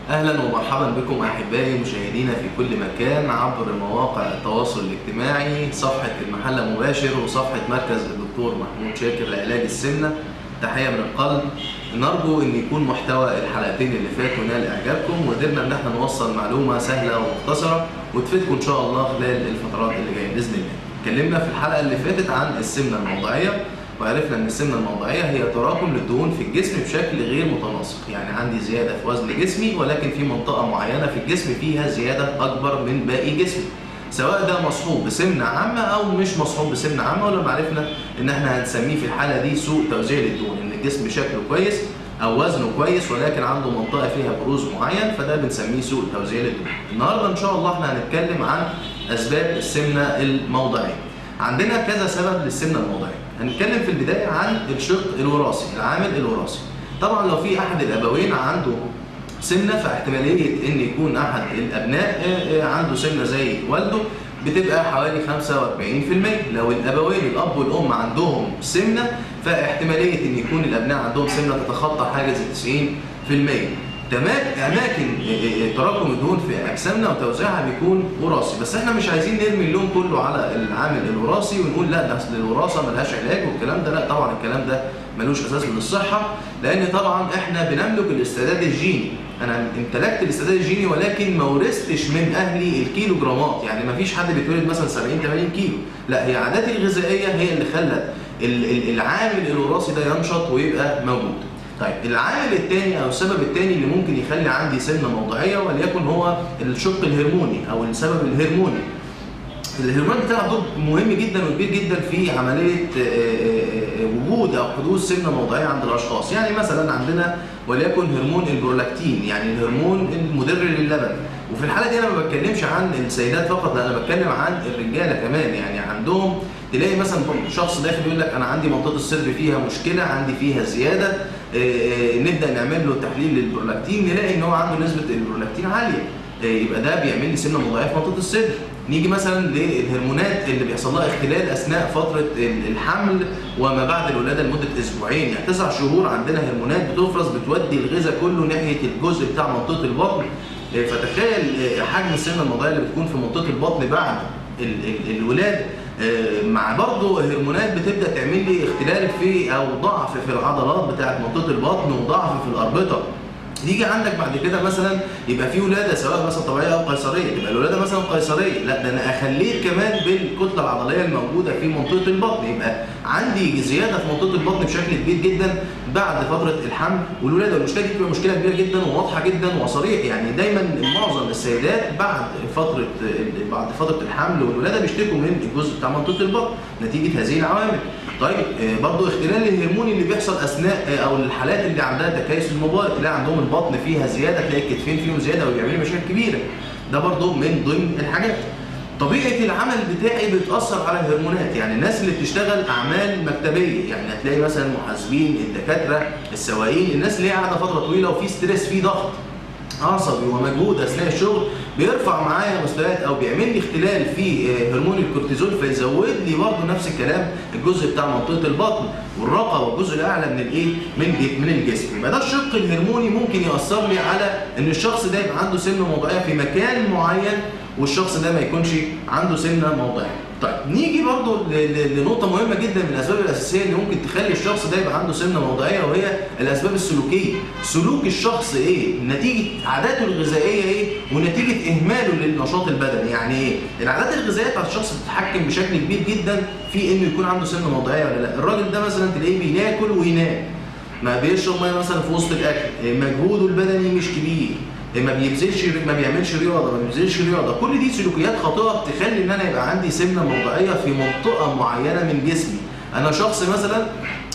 أهلا ومرحبا بكم أحبائي مشاهدينا في كل مكان عبر مواقع التواصل الاجتماعي، صفحة المحل مباشر وصفحة مركز الدكتور محمود شاكر لعلاج السمنة. تحية من القلب. نرجو أن يكون محتوى الحلقتين اللي فاتوا نال إعجابكم، وقدرنا أن احنا نوصل معلومة سهلة ومختصرة وتفيدكم إن شاء الله خلال الفترات اللي جاية بإذن الله. اتكلمنا في الحلقة اللي فاتت عن السمنة الموضعية، وعرفنا ان السمنه الموضعيه هي تراكم للدهون في الجسم بشكل غير متناسق، يعني عندي زياده في وزن جسمي ولكن في منطقه معينه في الجسم فيها زياده اكبر من باقي جسمي، سواء ده مصحوب بسمنه عامه او مش مصحوب بسمنه عامه. ولما عرفنا ان احنا هنسميه في الحاله دي سوء توزيع للدهون، ان الجسم شكله كويس او وزنه كويس ولكن عنده منطقه فيها بروز معين، فده بنسميه سوء توزيع للدهون. النهارده ان شاء الله احنا هنتكلم عن اسباب السمنه الموضعيه. عندنا كذا سبب للسمنه الموضعيه. هنتكلم في البدايه عن الشق الوراثي، العامل الوراثي. طبعا لو في احد الابوين عنده سمنه، فاحتماليه ان يكون احد الابناء عنده سمنه زي والده بتبقى حوالي 45%. لو الابوين الاب والام عندهم سمنه، فاحتماليه ان يكون الابناء عندهم سمنه تتخطى حاجز 90%. اماكن تراكم الدهون في اجسامنا وتوزيعها بيكون وراثي، بس احنا مش عايزين نرمي اللوم كله على العامل الوراثي ونقول لا ده اصل الوراثه ملهاش علاج والكلام ده. لا طبعا الكلام ده ملوش اساس للصحه، لان طبعا احنا بنملك الاستعداد الجيني. انا امتلكت الاستعداد الجيني ولكن ما ورثتش من اهلي الكيلو جرامات، يعني ما فيش حد بيتولد مثلا 70 80 كيلو، لا هي عاداتي الغذائيه هي اللي خلت العامل الوراثي ده ينشط ويبقى موجود. طيب العامل الثاني او السبب الثاني اللي ممكن يخلي عندي سمنه موضعيه وليكن هو الشق الهرموني او السبب الهرموني. الهرمون بتاعه دور مهم جدا وكبير جدا في عمليه وجود او حدوث سمنه موضعيه عند الاشخاص. يعني مثلا عندنا وليكن هرمون البرولاكتين، يعني الهرمون المدر للبن، وفي الحاله دي انا ما بتكلمش عن السيدات فقط، لا انا بتكلم عن الرجاله كمان. يعني عندهم تلاقي مثلا شخص داخل يقول لك انا عندي منطقه الصدر فيها مشكله، عندي فيها زياده، نبدا نعمل له تحليل للبرولاكتين نلاقي ان هو عنده نسبه البرولاكتين عاليه، يبقى ده بيعمل لي سمنه موضعيه في منطقه الصدر. نيجي مثلا للهرمونات اللي بيحصل لها اختلال اثناء فتره الحمل وما بعد الولاده لمده اسبوعين، يعني 9 شهور عندنا هرمونات بتفرز بتودي الغذاء كله ناحيه الجزء بتاع منطقه البطن. فتخيل حجم السمنه الموضعيه اللي بتكون في منطقه البطن بعد الولاده، مع برضه هرمونات بتبدا تعمل لي اختلال في او ضعف في العضلات بتاعت منطقه البطن وضعف في الاربطه. يجي عندك بعد كده مثلا يبقى في ولاده سواء مثلا طبيعيه او قيصريه، تبقى الولاده مثلا قيصريه، لا ده انا اخليك كمان بالكتله العضليه الموجوده في منطقه البطن، يبقى عندي زياده في منطقه البطن بشكل كبير جدا بعد فتره الحمل والولاده. والمشكله دي بتبقى مشكله كبيره جدا وواضحه جدا وصريح، يعني دايما معظم السيدات بعد فتره الحمل والولاده بيشتكوا من الجزء بتاع منطقه البطن نتيجه هذه العوامل. طيب برضه اختلال الهرموني اللي بيحصل اثناء او الحالات اللي عندها تكيس المبايض، تلاقي عندهم البطن فيها زياده، تلاقي الكتفين فيهم زياده وبيعملوا مشاكل كبيره. ده برضه من ضمن الحاجات. طبيعه العمل بتاعي بتاثر على الهرمونات، يعني الناس اللي بتشتغل اعمال مكتبيه، يعني هتلاقي مثلا المحاسبين، الدكاتره، السواقين، الناس اللي هي قاعده فتره طويله وفي ستريس، في ضغط عصبي ومجهود اثناء الشغل، بيرفع معايا مستويات او بيعمل لي اختلال في هرمون الكورتيزول، فيزود لي برضه نفس الكلام الجزء بتاع منطقه البطن والرقبه والجزء الاعلى من الايه؟ من الجسم. يبقى ده الشق الهرموني ممكن ياثر لي على ان الشخص ده يبقى عنده سمنه موضعيه في مكان معين والشخص ده ما يكونش عنده سمنه موضعيه. طيب نيجي برضه لنقطه مهمه جدا من الاسباب الاساسيه اللي ممكن تخلي الشخص ده يبقى عنده سمنه موضعيه، وهي الاسباب السلوكيه. سلوك الشخص ايه؟ نتيجه عاداته الغذائيه ايه؟ ونتيجه اهماله للنشاط البدني. يعني ايه؟ العادات الغذائيه بتاعت الشخص بتتحكم بشكل كبير جدا في انه يكون عنده سمنه موضعيه ولا لا. الراجل ده مثلا تلاقيه بياكل وينام، ما بيشرب ميه مثلا في وسط الاكل، مجهوده البدني مش كبير، ما بيعملش رياضه، ما بينزلش رياضه. كل دي سلوكيات خاطئه تخلي ان انا يبقى عندي سمنه موضعيه في منطقه معينه من جسمي. انا شخص مثلا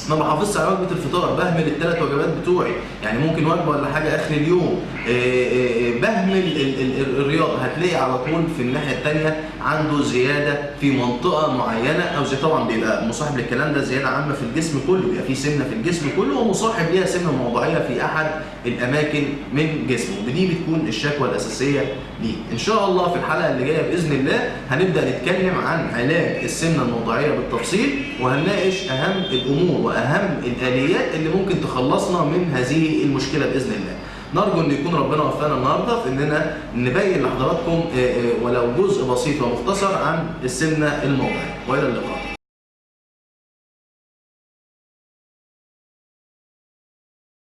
ما بحافظش على وجبه الفطار، بهمل الثلاث وجبات بتوعي، يعني ممكن وجبه ولا حاجه اخر اليوم، بهمل الرياضه. هتلاقي على طول في الناحيه الثانيه عنده زياده في منطقه معينه، او زي طبعا بيبقى مصاحب للكلام ده زياده عامه في الجسم كله، بيبقى في سمنه في الجسم كله ومصاحب ليها سمنه موضعيه في احد الاماكن من جسمه، ودي بتكون الشكوى الاساسيه ليه. ان شاء الله في الحلقه اللي جايه باذن الله هنبدا نتكلم عن علاج السمنه الموضعيه بالتفصيل، وهنناقش اهم الامور واهم الاليات اللي ممكن تخلصنا من هذه المشكله باذن الله. نرجو ان يكون ربنا وفقنا النهارده في اننا نبين لحضراتكم ولو جزء بسيط ومختصر عن السمنه الموضعيه، والى اللقاء.